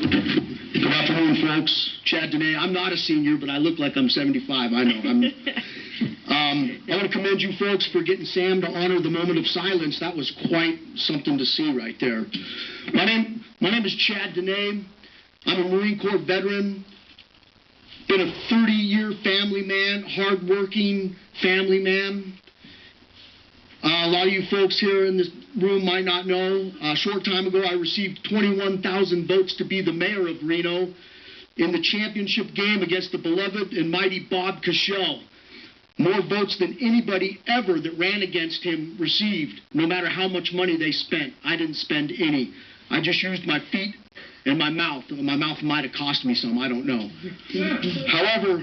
Good afternoon, folks. Chad Dehne. I'm not a senior, but I look like I'm 75. I know. I want to commend you folks for getting Sam to honor the moment of silence. That was quite something to see right there. My name is Chad Dehne. I'm a Marine Corps veteran. Been a 30-year family man, hard-working family man. A lot of you folks here in this room might not know, a short time ago I received 21,000 votes to be the mayor of Reno in the championship game against the beloved and mighty Bob Cashel. More votes than anybody ever that ran against him received, no matter how much money they spent. I didn't spend any. I just used my feet and my mouth. My mouth might have cost me some, I don't know. However,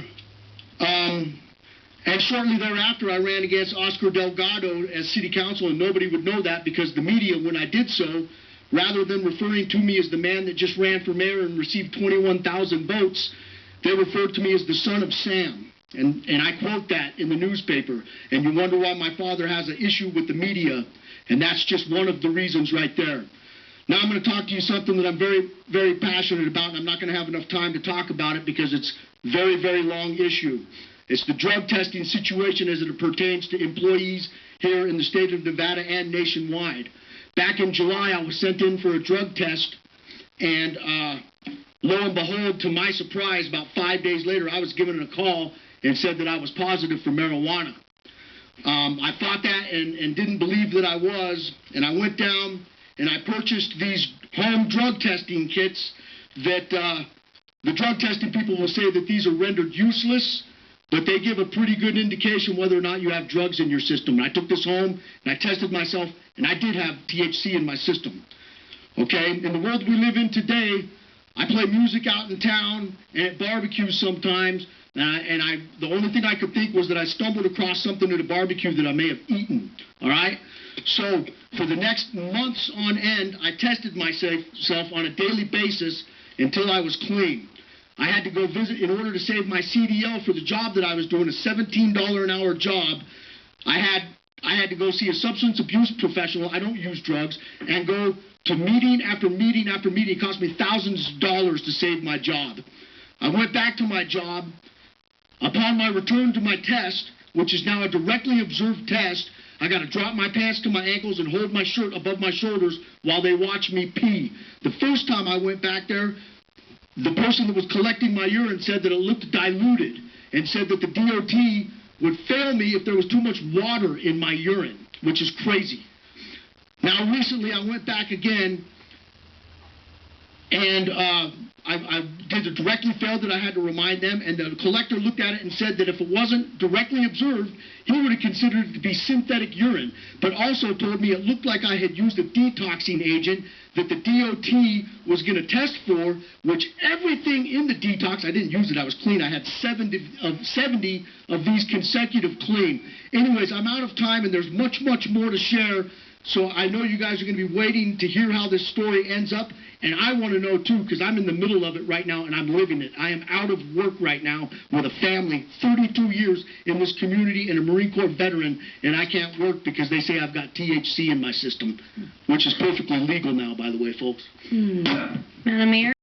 and shortly thereafter, I ran against Oscar Delgado as city council, and nobody would know that because the media, when I did so, rather than referring to me as the man that just ran for mayor and received 21,000 votes, they referred to me as the son of Sam. And I quote that in the newspaper. And you wonder why my father has an issue with the media, and that's just one of the reasons right there. Now I'm going to talk to you something that I'm very, very passionate about, and I'm not going to have enough time to talk about it because it's a very, very long issue. It's the drug testing situation as it pertains to employees here in the state of Nevada and nationwide. Back in July, I was sent in for a drug test, and lo and behold, to my surprise, about 5 days later, I was given a call and said that I was positive for marijuana. I thought that and didn't believe that I was, and I went down and I purchased these home drug testing kits that the drug testing people will say that these are rendered useless, but they give a pretty good indication whether or not you have drugs in your system. And I took this home, and I tested myself, and I did have THC in my system. Okay? In the world we live in today, I play music out in town and at barbecues sometimes, and the only thing I could think was that I stumbled across something at a barbecue that I may have eaten. All right? So for the next months on end, I tested myself on a daily basis until I was clean. I had to go visit in order to save my CDL for the job that I was doing, a $17 an hour job. I had to go see a substance abuse professional. I don't use drugs, and go to meeting after meeting after meeting. It cost me thousands of dollars to save my job. I went back to my job. Upon my return to my test, which is now a directly observed test, I got to drop my pants to my ankles and hold my shirt above my shoulders while they watch me pee. The first time I went back there, the person that was collecting my urine said that it looked diluted and said that the DOT would fail me if there was too much water in my urine, which is crazy. Now, recently I went back again, and I did a directly failed that I had to remind them, and the collector looked at it and said that if it wasn't directly observed, he would have considered it to be synthetic urine, but also told me it looked like I had used a detoxing agent that the DOT was going to test for, which everything in the detox, I didn't use it, I was clean. I had 70 of these consecutive clean. Anyways, I'm out of time, and there's much, much more to share. So I know you guys are going to be waiting to hear how this story ends up, and I want to know too, because I'm in the middle of it right now and I'm living it. I am out of work right now with a family, 32 years in this community and a Marine Corps veteran, and I can't work because they say I've got THC in my system, which is perfectly legal now, by the way, folks. Madam Mayor?